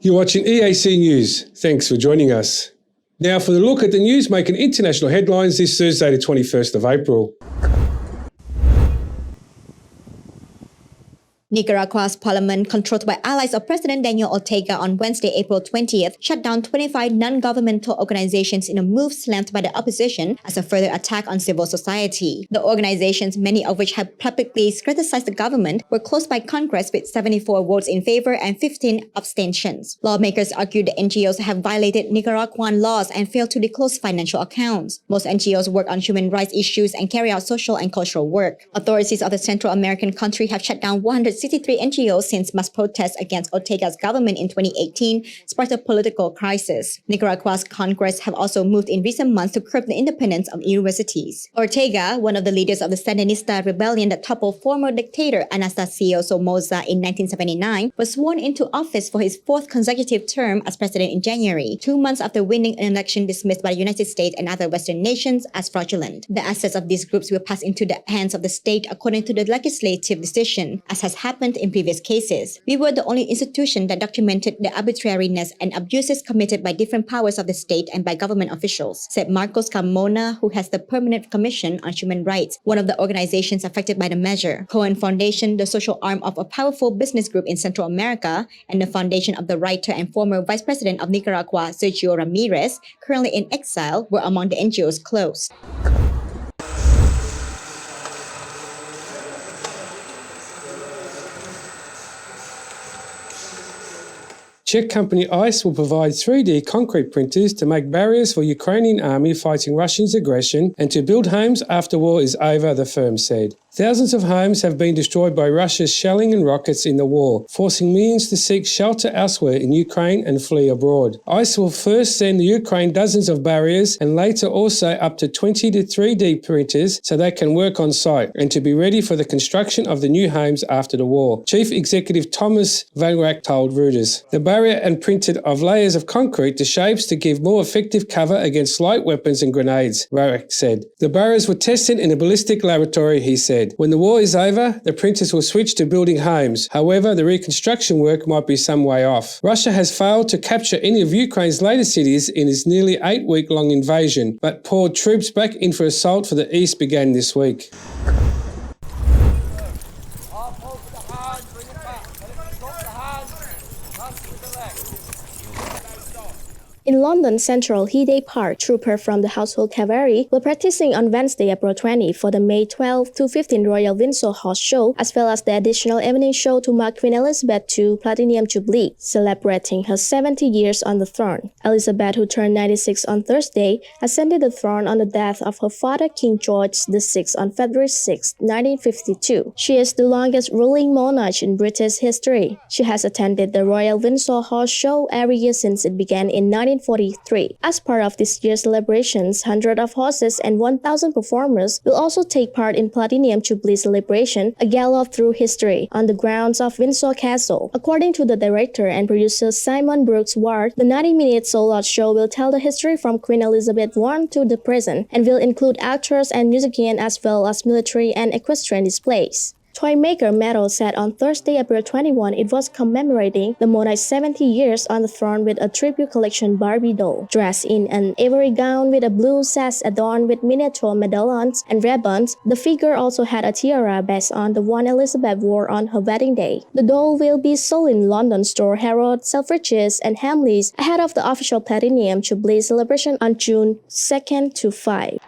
You're watching EAC News. Thanks for joining us. Now for the look at the news making international headlines this Thursday, the 21st of April. Nicaragua's parliament, controlled by allies of President Daniel Ortega on Wednesday, April 20th, shut down 25 non-governmental organizations in a move slammed by the opposition as a further attack on civil society. The organizations, many of which have publicly criticized the government, were closed by Congress with 74 votes in favor and 15 abstentions. Lawmakers argued the NGOs have violated Nicaraguan laws and failed to disclose financial accounts. Most NGOs work on human rights issues and carry out social and cultural work. Authorities of the Central American country have shut down 163 NGOs since mass protests against Ortega's government in 2018 sparked a political crisis. Nicaragua's Congress have also moved in recent months to curb the independence of universities. Ortega, one of the leaders of the Sandinista rebellion that toppled former dictator Anastasio Somoza in 1979, was sworn into office for his fourth consecutive term as president in January, 2 months after winning an election dismissed by the United States and other Western nations as fraudulent. The assets of these groups will pass into the hands of the state according to the legislative decision, as has happened in previous cases. We were the only institution that documented the arbitrariness and abuses committed by different powers of the state and by government officials, said Marcos Carmona, who has the Permanent Commission on Human Rights, one of the organizations affected by the measure. Cohen Foundation, the social arm of a powerful business group in Central America, and the foundation of the writer and former vice president of Nicaragua, Sergio Ramirez, currently in exile, were among the NGOs closed. Czech company ICE will provide 3D concrete printers to make barriers for Ukrainian army fighting Russia's aggression and to build homes after war is over, the firm said. Thousands of homes have been destroyed by Russia's shelling and rockets in the war, forcing millions to seek shelter elsewhere in Ukraine and flee abroad. ICE will first send Ukraine dozens of barriers and later also up to 20 to 3D printers so they can work on site and to be ready for the construction of the new homes after the war. Chief Executive Thomas Vanrak told Reuters. The barrier and printed of layers of concrete to shapes to give more effective cover against light weapons and grenades, Vanrak said. The barriers were tested in a ballistic laboratory, he said. When the war is over, the printers will switch to building homes. However, the reconstruction work might be some way off. Russia has failed to capture any of Ukraine's latest cities in its nearly 8-week-long invasion, but poured troops back in for assault for the east began this week. In London Central Hyde Park, troopers from the Household Cavalry were practicing on Wednesday, April 20 for the May 12 to 15 Royal Windsor Horse Show, as well as the additional evening show to mark Queen Elizabeth II Platinum Jubilee, celebrating her 70 years on the throne. Elizabeth, who turned 96 on Thursday, ascended the throne on the death of her father King George VI on February 6, 1952. She is the longest ruling monarch in British history. She has attended the Royal Windsor Horse Show every year since it began in 1943. As part of this year's celebrations, hundreds of horses and 1,000 performers will also take part in Platinum Jubilee celebration, a gallop through history, on the grounds of Windsor Castle. According to the director and producer Simon Brooks Ward, the 90-minute sold-out show will tell the history from Queen Elizabeth I to the present and will include actors and musicians as well as military and equestrian displays. Toymaker Metal said on Thursday, April 21, it was commemorating the monarch's 70 years on the throne with a tribute collection Barbie doll. Dressed in an ivory gown with a blue sash adorned with miniature medallions and ribbons, the figure also had a tiara based on the one Elizabeth wore on her wedding day. The doll will be sold in London store Harrods, Selfridges, and Hamleys ahead of the official Platinum Jubilee celebration on June 2nd to 5.